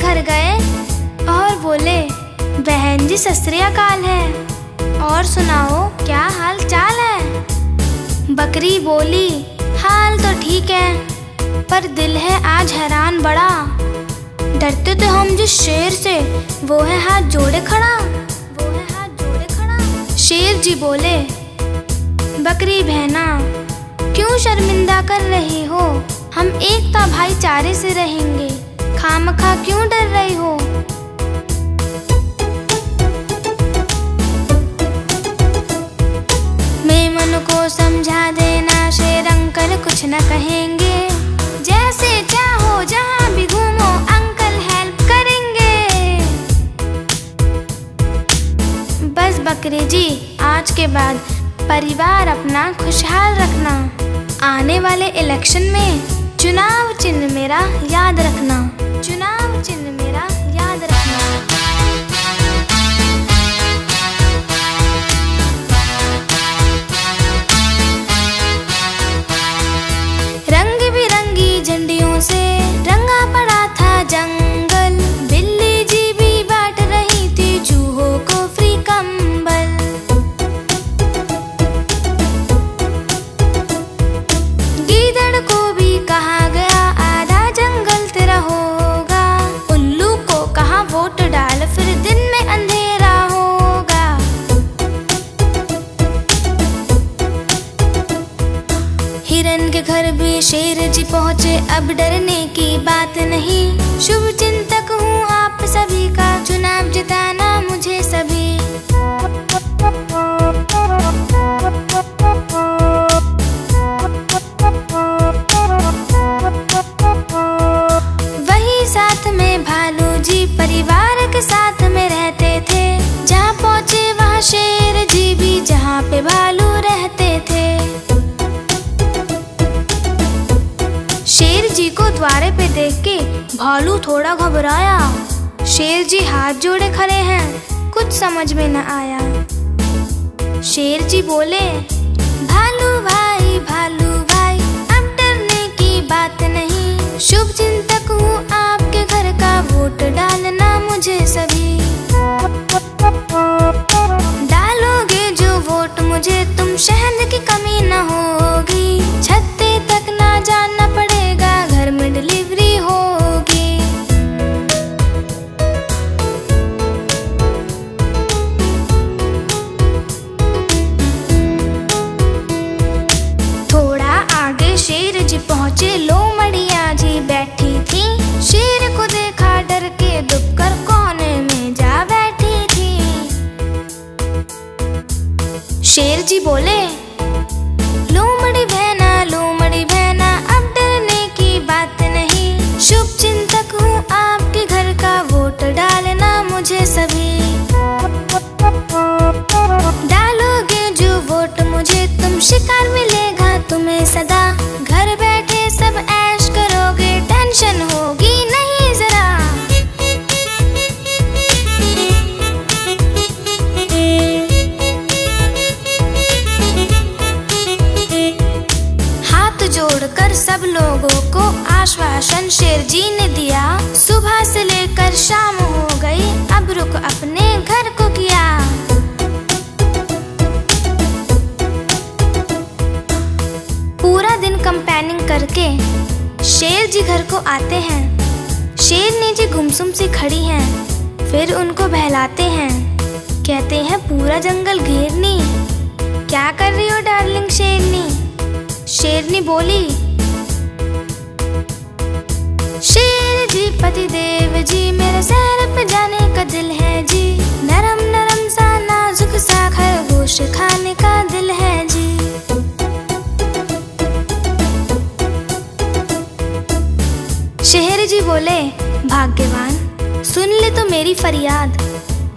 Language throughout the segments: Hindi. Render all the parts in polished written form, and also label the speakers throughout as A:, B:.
A: घर गए और बोले, बहन जी सत श्री अकाल है, और सुनाओ क्या हाल चाल है। बकरी बोली, हाल तो ठीक है, पर दिल है आज हैरान बड़ा। डरते तो हम जिस शेर से, वो है हाथ जोड़े खड़ा, वो है हाथ जोड़े खड़ा। शेर जी बोले, बकरी बहना क्यों शर्मिंदा कर रही हो, हम एकता भाईचारे से रहेंगे, खामखा क्यों डर रही हो। मेमन को समझा देना, शेर अंकल कुछ न कहेंगे, जैसे चाहो जहाँ भी घूमो अंकल हेल्प करेंगे। बस बकरी जी, आज के बाद परिवार अपना खुशहाल रखना, आने वाले इलेक्शन में चुनाव चिन्ह मेरा याद रखना, चुनाव चिन्ह मेरा याद रखना। रंग बिरंगी झंडियों से रंगा पड़ा था जंगल, बिल्ली जी भी बांट रही थी चूहों को फ्री कंबल। गीदड़ को भी कहा गया आधा जंगल तेरा होगा, उल्लू को कहा वोट डाल फिर दिन में अंधेरा होगा। हिरन के घर भी शेर जी पहुँचे, अब डरने की बात नहीं, शुभ चिंतक हूँ आप सभी का, चुनाव जिताना मुझे सभी। वही साथ में भालू जी परिवार के साथ में रहते थे, जहाँ पहुँचे वहाँ शेर जी भी, जहाँ पे भालू रहते थे। शेर जी को द्वारे पे देख के भालू थोड़ा घबराया, शेर जी हाथ जोड़े खड़े हैं, कुछ समझ में न आया। शेर जी बोले, भालू भाई अब डरने की बात नहीं, शुभ चिंतक हूँ आपके घर का, वोट डालना मुझे सभी। डालोगे जो वोट मुझे तुम, शहद की कमी न होगी, छत्ते तक ना जाना पड़ेगा, घर में डिलीवरी होगी। थोड़ा आगे शेर जी पहुँचे, लोमड़िया जी बैठी थी, शेर को देखा डर के दुबकर कोने में जा बैठी थी। शेर जी बोले, लोमड़ी बहना अब डरने की बात नहीं, शुभ चिंतक हूँ आपके घर का, वोट डालना मुझे सभी। डालोगे जो वोट मुझे तुम, शिकार मिलेगा तुम्हें सदा, घर बैठे सब ऐश करोगे, टेंशन होगी नहीं जरा। हाथ जोड़कर सब लोगों को आश्वासन शेर जी ने दिया, सुबह से लेकर शाम हो गई, अब रुक अपने घर को किया। पूरा दिन कंपेनिंग करके शेर जी घर को आते हैं, शेरनी जी गुमसुम सी खड़ी हैं, फिर उनको बहलाते हैं, कहते हैं पूरा जंगल घेरनी, क्या कर रही हो डार्लिंग शेरनी। शेरनी बोली, शेर जी पति देव जी, मेरे सैर पे जाने का दिल है जी, नरम नरम सा नाजुक सा खरगोश खाने का दिल है जी। शेर जी बोले, भाग्यवान सुन ले तो मेरी फरियाद,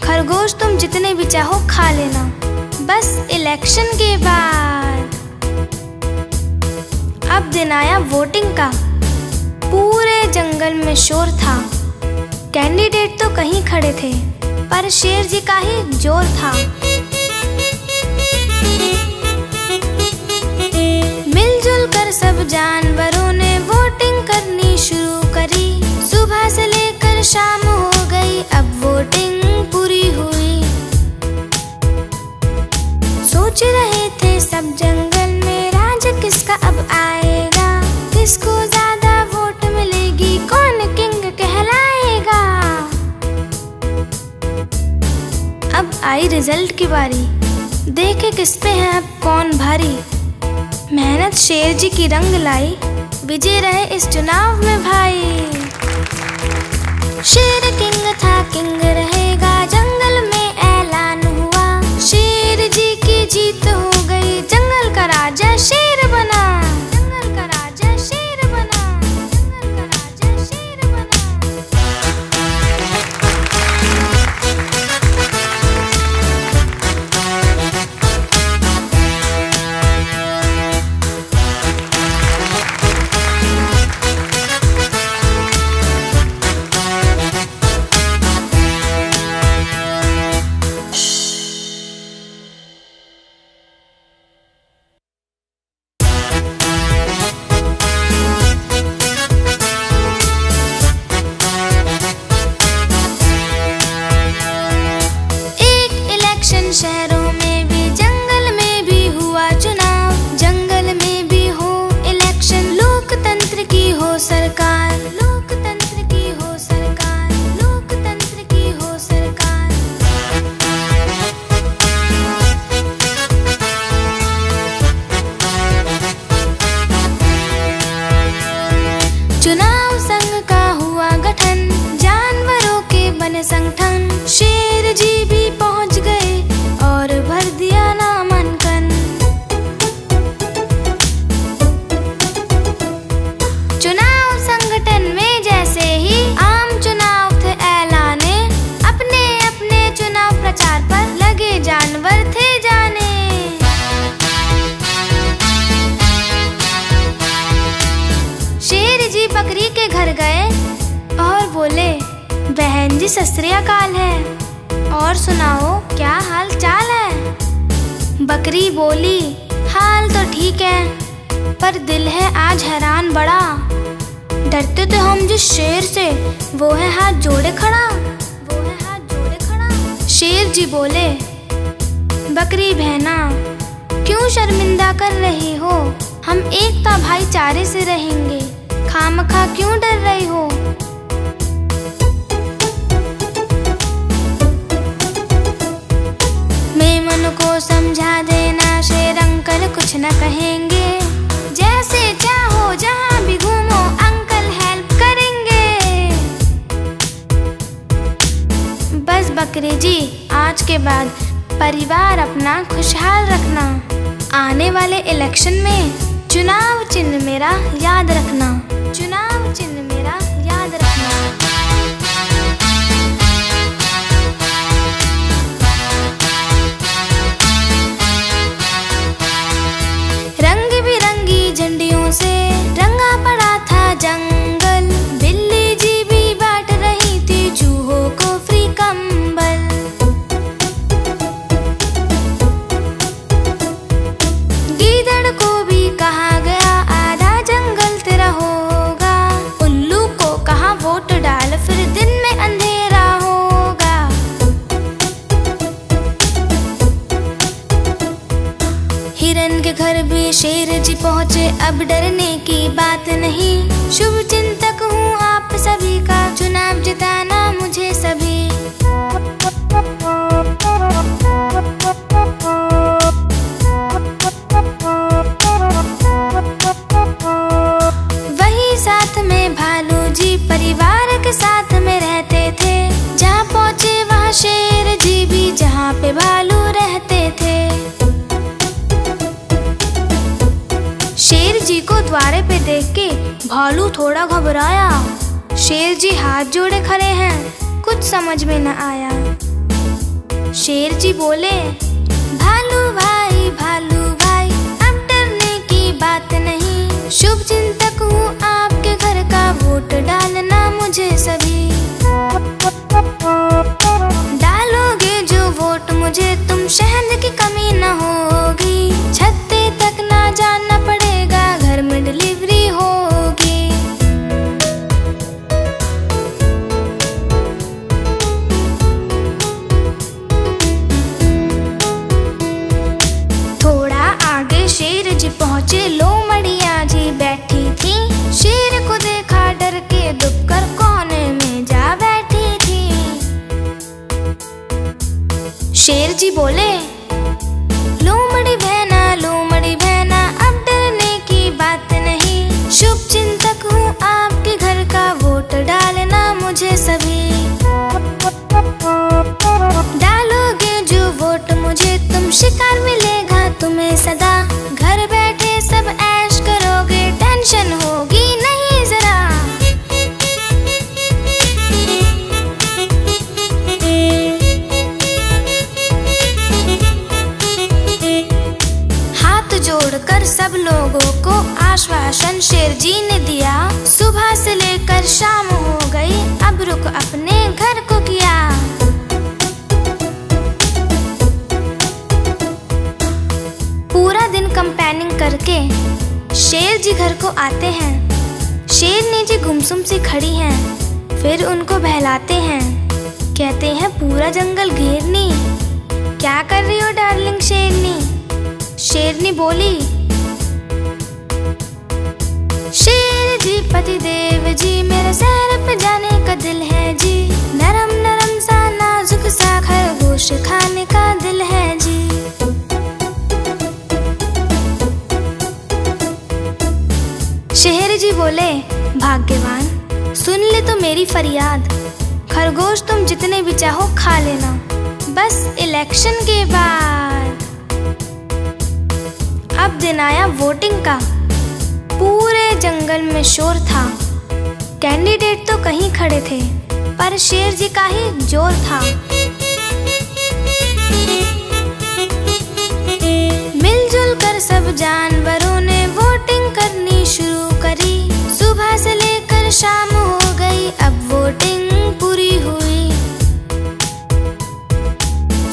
A: खरगोश तुम जितने भी चाहो खा लेना, बस इलेक्शन के बाद। अब दिन आया वोटिंग का, पूरे जंगल में शोर था, कैंडिडेट तो कहीं खड़े थे, पर शेर जी का ही जोर था। मिलजुल कर सब जानवरों ने वोटिंग करनी शुरू करी, सुबह से लेकर शाम हो गई, अब वोटिंग पूरी हुई। सोच रहे थे सब जंगल में राज किसका अब आएगा, किसको ज्यादा वोट मिलेगी, कौन किंग कहलाएगा। अब आई रिजल्ट की बारी, देखे किस पे है अब कौन भारी। मेहनत शेर जी की रंग लाई, विजय रहे इस चुनाव में भाई। शेर किंग था, किंग रहेगा, जंगल में ऐलान हुआ। शेर जी की जीत हो गई, जंगल का राजा शेर बना। जंगल का राजा शेर बना, जंगल का राजा शेर बना। शहरों में भी जंगल में भी हुआ चुनाव, जंगल में भी हो इलेक्शन, लोकतंत्र की हो सरकार, लोकतंत्र की हो सरकार, लोकतंत्र की हो सरकार। चुनाव संघ का हुआ गठन, जानवरों के बने संगठन। शेर जी भी पहुंच गए और भर दिया नामांकन। चुनाव संगठन में जैसे ही आम चुनाव थे ऐलाने, अपने अपने चुनाव प्रचार पर लगे जानवर थे जाने। शेर जी बकरी के घर गए और बोले, बहन जी सत श्री अकाल है, और सुनाओ क्या हाल चाल है। बकरी बोली, हाल तो ठीक है, पर दिल है आज हैरान बड़ा। डरते तो हम जिस शेर से, वो है हाथ जोड़े खड़ा, वो है हाथ जोड़े खड़ा। शेर जी बोले, बकरी बहना क्यों शर्मिंदा कर रही हो, हम एकता भाईचारे से रहेंगे, खामखा क्यों डर रही हो। मेमन को समझा देना, शेर अंकल कुछ न कहेंगे, जैसे चाहो जहाँ भी घूमो अंकल हेल्प करेंगे। बस बकरी जी आज के बाद परिवार अपना खुशहाल रखना, आने वाले इलेक्शन में चुनाव चिन्ह मेरा याद रखना, चुनाव चिन्ह मेरा याद रखना। रंग बिरंगी झंडियों से रंगा पड़ा था जंगल, बिल्ली जी भी बांट रही थी चूहों को फ्री कंबल। गीदड़ को भी कहा गया आधा जंगल तेरा होगा, उल्लू को कहा वोट डाल फिर दिन में अंधेरा होगा। हिरन के घर भी शेर जी पहुँचे, अब डरने की बात नहीं, शुभ चिंतक हूँ आप सभी का, चुनाव जिताना मुझे सभी। वही साथ में भालू जी परिवार के साथ में रहते थे, जहाँ पहुँचे वहाँ शेर जी भी, जहाँ पे भालू रहते थे। शेर जी को द्वारे पे देख के भालू थोड़ा घबराया, शेर जी हाथ जोड़े खड़े हैं, कुछ समझ में न आया। शेर जी बोले, भालू भाई अब डरने की बात नहीं, शुभ चिंतक हूँ आपके घर का, वोट डालना मुझे सभी। डालोगे जो वोट मुझे तुम, शहद की कमी न होगी, छत्ते तक ना जाना पड़ेगा, घर में डिलीवरी होगी। शेर जी बोले, लोमड़ी बहना अब डरने की बात नहीं। शुभ चिंतक हूँ आपके घर का, वोट डालना मुझे सभी। डालोगे जो वोट मुझे तुम, शिकार मिलेगा तुम्हें सदा। घर बैठे सब ऐश करोगे, टेंशन होगी नहीं जरा। हाथ जोड़कर सब लोगों को आश्वासन शेर जी ने दिया। सुबह से लेकर शाम हो गई, अब रुख अपने घर को किया। पूरा दिन कंपेनिंग करके शेर जी घर को आते हैं। शेरनी जी गुमसुम सी खड़ी हैं, फिर उनको बहलाते हैं। कहते हैं पूरा जंगल घेरनी, क्या कर रही हो डार्लिंग शेरनी। शेरनी बोली, शेर जी पति देव जी, मेरे सैर पे जाने का दिल है जी। नरम नरम सा नाजुक सा खरगोश खाने का दिल है जी। शेर जी बोले, भाग्यवान सुन ले तो मेरी फरियाद। खरगोश तुम जितने भी चाहो खा लेना, बस इलेक्शन के बाद। अब दिन आया वोटिंग का, पूरे जंगल में शोर था। कैंडिडेट तो कहीं खड़े थे, पर शेर जी का ही जोर था। मिलजुल कर सब जानवरों ने वोटिंग करनी शुरू करी। सुबह से लेकर शाम हो गई, अब वोटिंग पूरी हुई।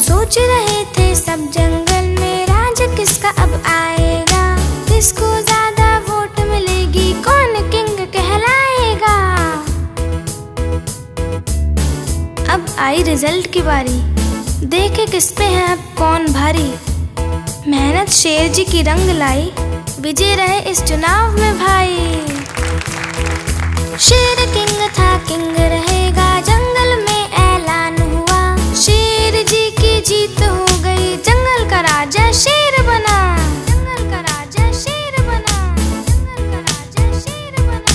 A: सोच रहे थे सब जंगल में, राज किसका अब आएगा। किसको ज्यादा वोट मिलेगी, कौन किंग कहलाएगा। अब आई रिजल्ट की बारी, देखे किस पे है अब कौन भारी। मेहनत शेर जी की रंग लाई, विजय रहे इस चुनाव में भाई। शेर किंग था, किंग रहेगा, जंगल में ऐलान हुआ। शेर जी की जीत हो गई, जंगल का राजा शेर बना। जंगल का राजा शेर बना, जंगल का राजा शेर बना।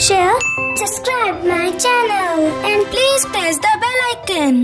A: Share, subscribe my channel and please press the bell icon.